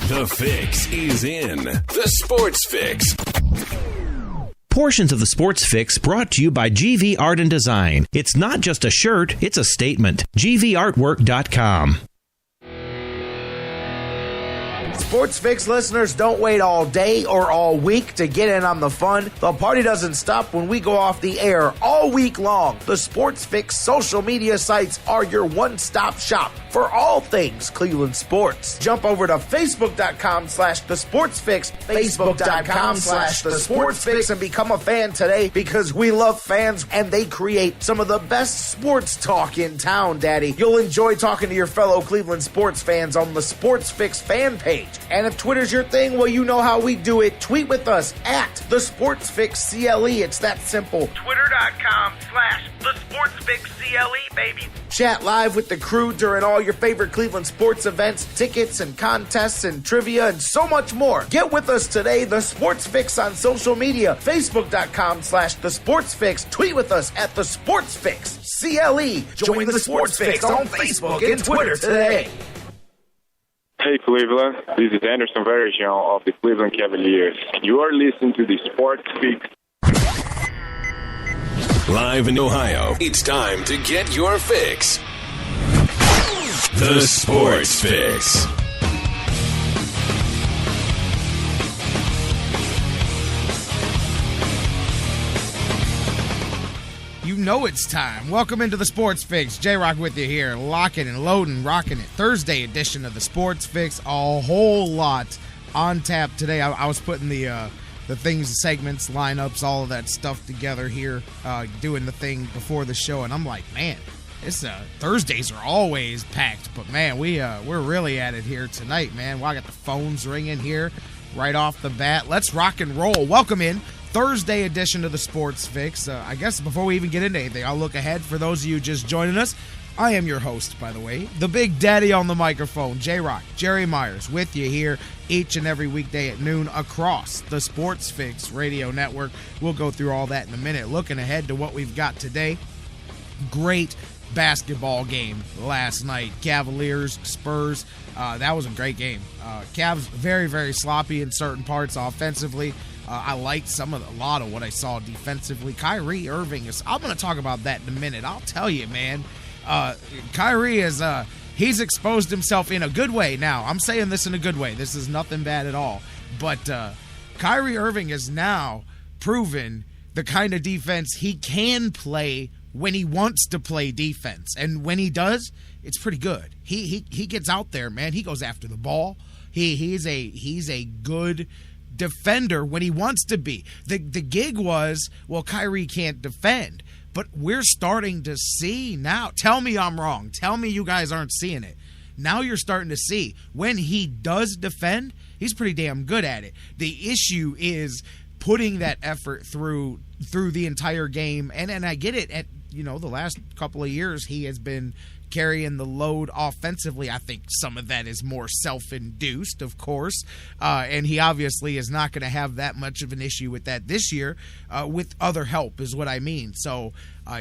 The Fix is in. The Sports Fix. Portions of the Sports Fix brought to you by GV Art and Design. It's not just a shirt, it's a statement. GVArtwork.com. Sports Fix listeners, don't wait all day or all week to get in on the fun. The party doesn't stop when we go off the air all week long. The Sports Fix social media sites are your one-stop shop for all things Cleveland sports. Jump over to Facebook.com/TheSportsFix, Facebook.com/TheSportsFix, and become a fan today because we love fans and they create some of the best sports talk in town, Daddy. You'll enjoy talking to your fellow Cleveland sports fans on the Sports Fix fan page. And if Twitter's your thing, well, you know how we do it. Tweet with us at TheSportsFixCLE. It's that simple. Twitter.com/TheSportsFixCLE, baby. Chat live with the crew during all your favorite Cleveland sports events, tickets and contests and trivia and so much more. Get with us today, The Sports Fix on social media. Facebook.com/TheSportsFix. Tweet with us at TheSportsFixCLE. Join the Sports Fix on Facebook and Twitter today. Hey Cleveland, this is Anderson Varejão of the Cleveland Cavaliers. You are listening to the Sports Fix. Live in Ohio, it's time to get your fix. The Sports Fix. You know it's time. Welcome into the Sports Fix. J-Rock with you here, locking and loading, rocking it. Thursday edition of the Sports Fix. A whole lot on tap today. I was putting the things, segments, lineups, all of that stuff together here, doing the thing before the show, and I'm like, man, this Thursdays are always packed, but man, we're really at it here tonight, man. Well, I got the phones ringing here right off the bat. Let's rock and roll. Welcome in. Thursday edition of the Sports Fix. I guess before we even get into anything, I'll look ahead for those of you just joining us. I am your host, by the way, the Big Daddy on the microphone, J-Rock, Jerry Myers, with you here each and every weekday at noon across the Sports Fix radio network. We'll go through all that in a minute. Looking ahead to what we've got today. Great basketball game last night. Cavaliers, Spurs. That was a great game. Cavs very, very sloppy in certain parts offensively. I liked a lot of what I saw defensively. Kyrie Irving I'm going to talk about that in a minute. I'll tell you, man. Kyrie he's exposed himself in a good way now. I'm saying this in a good way. This is nothing bad at all. But Kyrie Irving has now proven the kind of defense he can play when he wants to play defense. And when he does, it's pretty good. He gets out there, man. He goes after the ball. He's a good defender when he wants to be. The gig was, well, Kyrie can't defend. But we're starting to see now. Tell me I'm wrong. Tell me you guys aren't seeing it. Now you're starting to see when he does defend, he's pretty damn good at it. The issue is putting that effort through the entire game. And I get it. At the last couple of years, he has been carrying the load offensively. I think some of that is more self-induced, of course, and he obviously is not going to have that much of an issue with that this year with other help is what I mean. So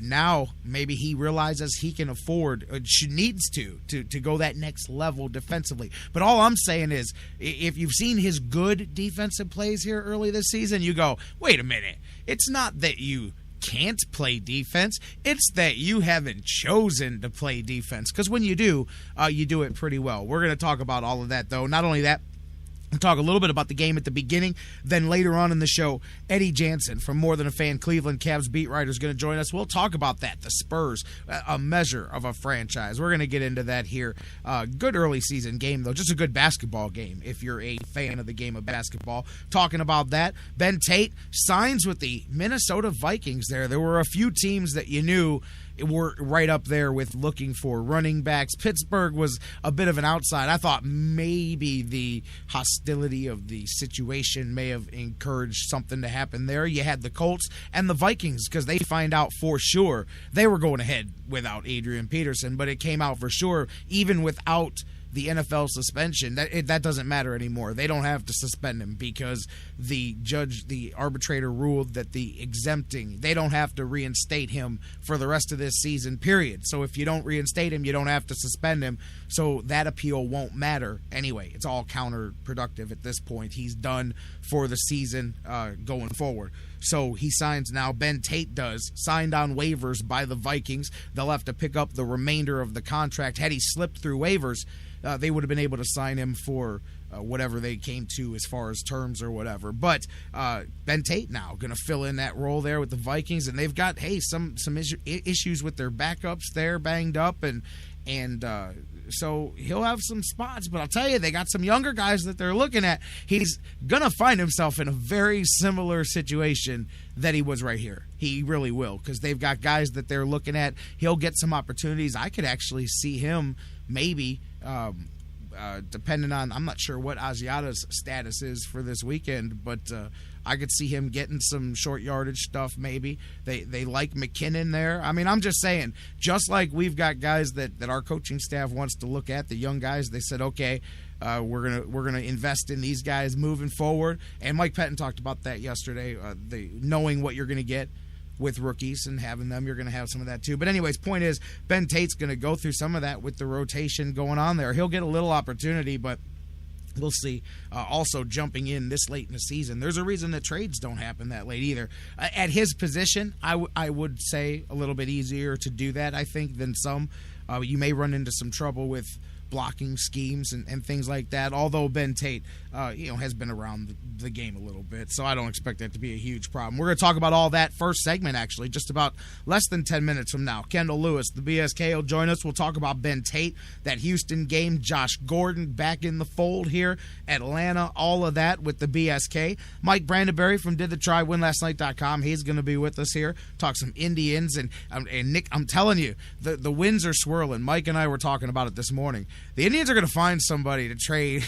now maybe he realizes he can afford, needs to go that next level defensively. But all I'm saying is if you've seen his good defensive plays here early this season, you go, wait a minute, it's not that you can't play defense, it's that you haven't chosen to play defense, because when you do it pretty well. We're going to talk about all of that, though. Not only that, we'll talk a little bit about the game at the beginning. Then later on in the show, Eddy Jansen from More Than a Fan Cleveland Cavs beat writer is going to join us. We'll talk about that, the Spurs, a measure of a franchise. We're going to get into that here. Good early season game, though. Just a good basketball game if you're a fan of the game of basketball. Talking about that, Ben Tate signs with the Minnesota Vikings there. There were a few teams that you knew were right up there with looking for running backs. Pittsburgh was a bit of an outside. I thought maybe the hostility of the situation may have encouraged something to happen there. You had the Colts and the Vikings because they find out for sure they were going ahead without Adrian Peterson, but it came out for sure even without the NFL suspension, that doesn't matter anymore. They don't have to suspend him because the arbitrator ruled that the exempting, they don't have to reinstate him for the rest of this season, period. So if you don't reinstate him, you don't have to suspend him. So that appeal won't matter anyway. It's all counterproductive at this point. He's done for the season going forward. So he signs now. Ben Tate does, signed on waivers by the Vikings. They'll have to pick up the remainder of the contract. Had he slipped through waivers, they would have been able to sign him for whatever they came to as far as terms or whatever. But Ben Tate now going to fill in that role there with the Vikings, and they've got some issues with their backups there, banged up, and so he'll have some spots. But I'll tell you, they got some younger guys that they're looking at. He's going to find himself in a very similar situation that he was right here. He really will, because they've got guys that they're looking at. He'll get some opportunities. I could actually see him maybe depending on, I'm not sure what Asiata's status is for this weekend, but I could see him getting some short yardage stuff maybe. They like McKinnon there. I mean, I'm just saying, just like we've got guys that our coaching staff wants to look at, the young guys, they said, okay, we're gonna invest in these guys moving forward. And Mike Pettin talked about that yesterday, knowing what you're going to get with rookies and having them, you're going to have some of that too. But anyways, point is, Ben Tate's going to go through some of that with the rotation going on there. He'll get a little opportunity, but we'll see. Also jumping in this late in the season, there's a reason that trades don't happen that late either. At his position, I would say a little bit easier to do that, I think, than some. You may run into some trouble with blocking schemes and things like that, although Ben Tate has been around the game a little bit, so I don't expect that to be a huge problem. We're going to talk about all that first segment, actually, just about less than 10 minutes from now. Kendall Lewis, the BSK, will join us. We'll talk about Ben Tate, that Houston game, Josh Gordon back in the fold here, Atlanta, all of that with the BSK. Mike Brandenberry from DidTheTryWinLastNight.com, he's going to be with us here, talk some Indians, and Nick, I'm telling you, the winds are swirling. Mike and I were talking about it this morning. The Indians are going to find somebody to trade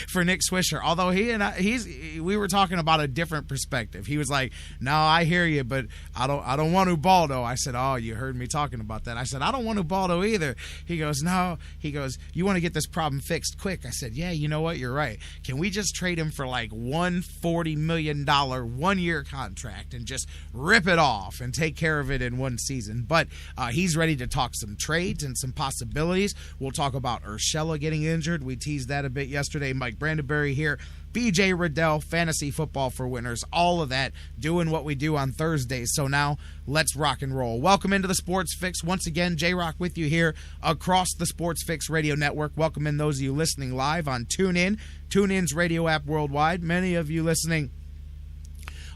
for Nick Swisher. Although we were talking about a different perspective. He was like, "No, I hear you, but I don't want Ubaldo." I said, "Oh, you heard me talking about that." I said, "I don't want Ubaldo either." He goes, "No." He goes, "You want to get this problem fixed quick?" I said, "Yeah, you know what? You're right. Can we just trade him for like $140 million 1-year contract and just rip it off and take care of it in one season?" But he's ready to talk some trades and some possibilities. We'll talk about Urshela getting injured. We teased that a bit yesterday. Mike Brandenberry here. BJ Rudell, Fantasy Football for Winners, all of that, doing what we do on Thursdays. So now, let's rock and roll. Welcome into the Sports Fix. Once again, J-Rock with you here across the Sports Fix Radio Network. Welcome in those of you listening live on TuneIn, TuneIn's radio app worldwide. Many of you listening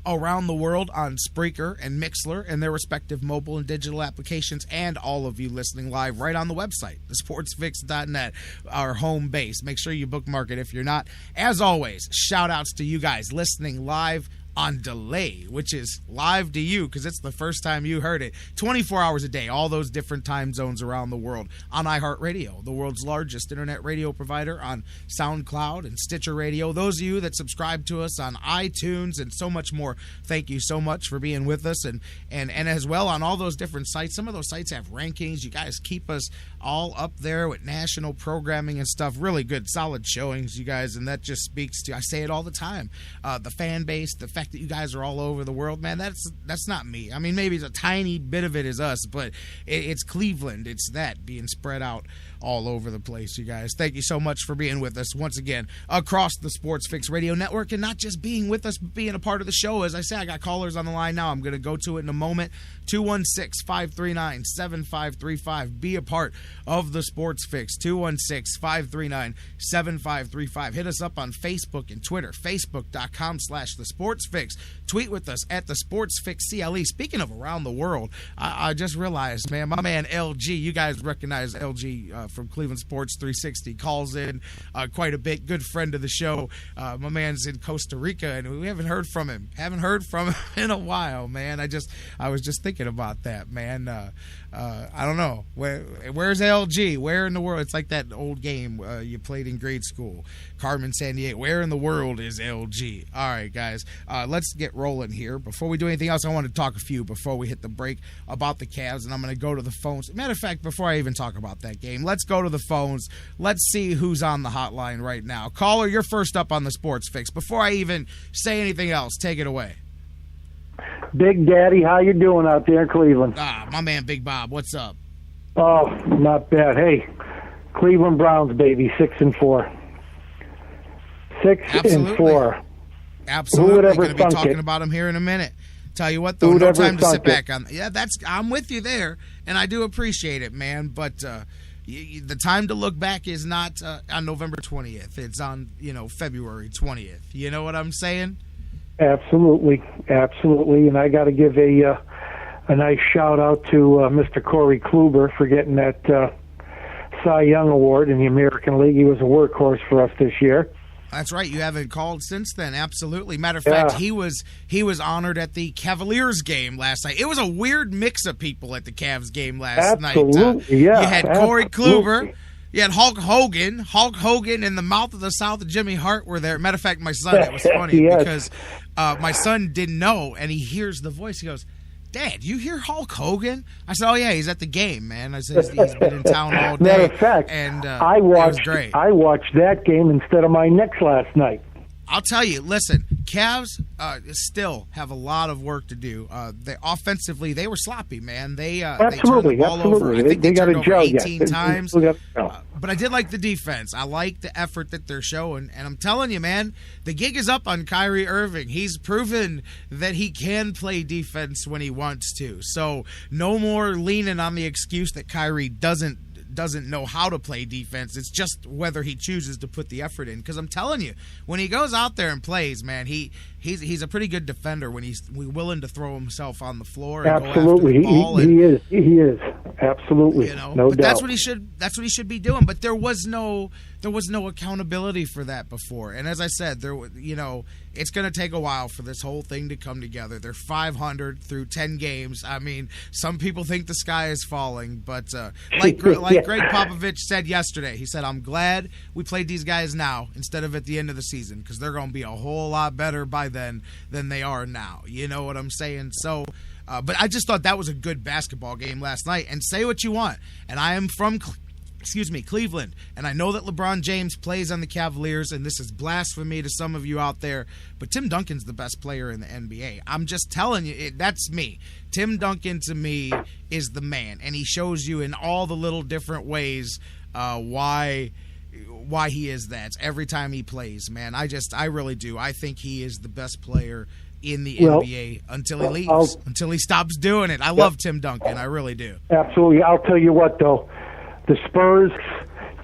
around the world on Spreaker and Mixler and their respective mobile and digital applications, and all of you listening live right on the website, thesportsfix.net, our home base. Make sure you bookmark it if you're not. As always, shout outs to you guys listening live on delay, which is live to you because it's the first time you heard it. 24 hours a day, all those different time zones around the world on iHeartRadio, the world's largest internet radio provider, on SoundCloud and Stitcher Radio. Those of you that subscribe to us on iTunes and so much more, thank you so much for being with us. And as well on all those different sites. Some of those sites have rankings. You guys keep us all up there with national programming and stuff. Really good, solid showings, you guys, and that just speaks to, I say it all the time, the fan base, the fact that you guys are all over the world, man. That's not me. I mean, maybe it's a tiny bit of it is us, but it's Cleveland. It's that being spread out all over the place, you guys. Thank you so much for being with us once again across the Sports Fix Radio Network, and not just being with us, but being a part of the show. As I say, I got callers on the line now. I'm going to go to it in a moment. 216-539-7535. Be a part of the Sports Fix. 216-539-7535. Hit us up on Facebook and Twitter. Facebook.com/thesportsfix. Tweet with us at the Sports Fix CLE. Speaking of around the world, I just realized, man, my man LG, you guys recognize LG from Cleveland Sports 360, calls in quite a bit. Good friend of the show. My man's in Costa Rica, and we haven't heard from him. Haven't heard from him in a while, man. I was just thinking about that, man. I don't know. Where's LG? Where in the world? It's like that old game you played in grade school. Carmen Sandiego. Where in the world is LG? All right, guys. let's get rolling here. Before we do anything else, I want to talk a few before we hit the break about the Cavs, and I'm going to go to the phones. Matter of fact, before I even talk about that game, let's go to the phones. Let's see who's on the hotline right now. Caller, you're first up on the Sports Fix. Before I even say anything else, take it away. Big Daddy, how you doing out there in Cleveland? My man Big Bob, what's up? Oh, not bad. Hey, Cleveland Browns, baby, 6-4. 6-4. Absolutely. We're going to be talking about him here in a minute. Tell you what, though, no time to sit back on. Yeah, I'm with you there, and I do appreciate it, man. But the time to look back is not on November 20th. It's on February 20th. You know what I'm saying? Absolutely. And I got to give a nice shout out to Mr. Corey Kluber for getting that Cy Young Award in the American League. He was a workhorse for us this year. That's right. You haven't called since then. Absolutely. Matter of fact, he was honored at the Cavaliers game last night. It was a weird mix of people at the Cavs game last night. Absolutely. You had Corey Kluber. You had Hulk Hogan in the mouth of the South, and Jimmy Hart were there. Matter of fact, my son, it was funny because my son didn't know, and he hears the voice. He goes, "Dad, you hear Hulk Hogan?" I said, "Oh yeah, he's at the game, man." I said, "He's been in town all day." Matter of fact, and I watched that game instead of my Knicks last night. I'll tell you, listen, Cavs still have a lot of work to do. Offensively, they were sloppy, man. They turned the ball over. I think they turned over 18 times. But I did like the defense. I like the effort that they're showing. And I'm telling you, man, the gig is up on Kyrie Irving. He's proven that he can play defense when he wants to. So no more leaning on the excuse that Kyrie doesn't know how to play defense. It's just whether he chooses to put the effort in. Because I'm telling you, when he goes out there and plays, man, he's a pretty good defender when he's willing to throw himself on the floor. And absolutely, go after the ball he is absolutely. No doubt. That's what he should be doing. But there was no accountability for that before. And as I said, it's going to take a while for this whole thing to come together. They're 500 through 10 games. I mean, some people think the sky is falling, but like Greg Popovich said yesterday, he said, "I'm glad we played these guys now instead of at the end of the season because they're going to be a whole lot better by then than they are now." You know what I'm saying? So, but I just thought that was a good basketball game last night. And say what you want, and I am from Cleveland, and I know that LeBron James plays on the Cavaliers, and this is blasphemy to some of you out there, but Tim Duncan's the best player in the NBA. I'm just telling you, that's me. Tim Duncan, to me, is the man, and he shows you in all the little different ways why he is that every time he plays, man. I really do. I think he is the best player in the NBA until he leaves, until he stops doing it. I love Tim Duncan. I really do. Absolutely. I'll tell you what, though. The Spurs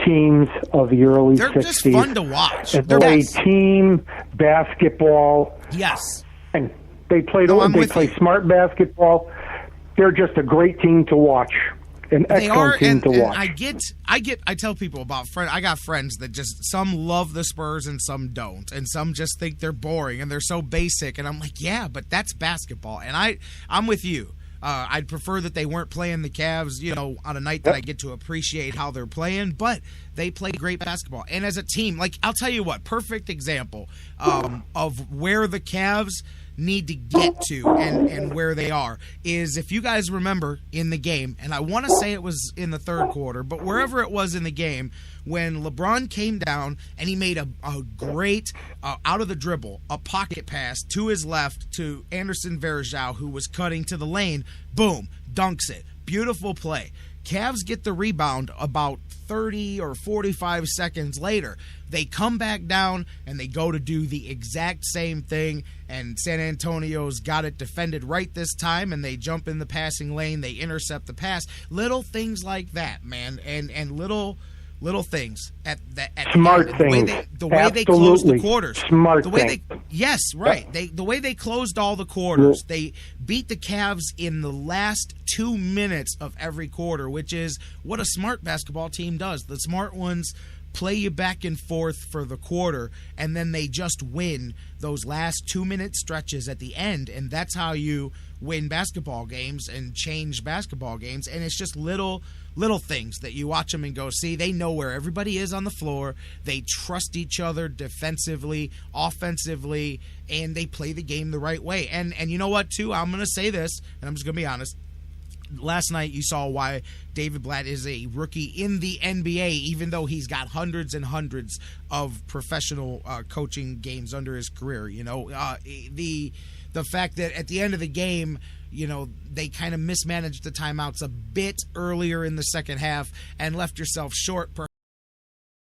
teams of the early 60s. They're just fun to watch. They played team basketball. Yes. And they play smart basketball. They're just a great team to watch. An excellent team to watch. I tell people about friends. I got friends that just, some love the Spurs and some don't. And some just think they're boring and they're so basic. And I'm like, yeah, but that's basketball. And I'm with you. I'd prefer that they weren't playing the Cavs, on a night that I get to appreciate how they're playing, but they play great basketball. And as a team, I'll tell you what, perfect example of where the Cavs need to get to and where they are is, if you guys remember in the game, and I want to say it was in the third quarter, but wherever it was in the game, when LeBron came down and he made a great, out of the dribble, a pocket pass to his left to Anderson Varejao, who was cutting to the lane, boom, dunks it. Beautiful play. Cavs get the rebound about 30 or 45 seconds later. They come back down and they go to do the exact same thing, and San Antonio's got it defended right this time, and they jump in the passing lane, they intercept the pass. Little things like that, man, and little things at smart things. The way they closed the quarters. Smart things. Yes, right. The way they closed all the quarters. They beat the Cavs in the last 2 minutes of every quarter, which is what a smart basketball team does. The smart ones play you back and forth for the quarter, and then they just win those last 2 minute stretches at the end, and that's how you win basketball games and change basketball games. And it's just little things that you watch them and go, see, they know where everybody is on the floor. They trust each other defensively, offensively, and they play the game the right way. And you know what, too? I'm going to say this, and I'm just going to be honest. Last night you saw why David Blatt is a rookie in the NBA, even though he's got hundreds and hundreds of professional coaching games under his career. The fact that at the end of the game, they kind of mismanaged the timeouts a bit earlier in the second half and left yourself short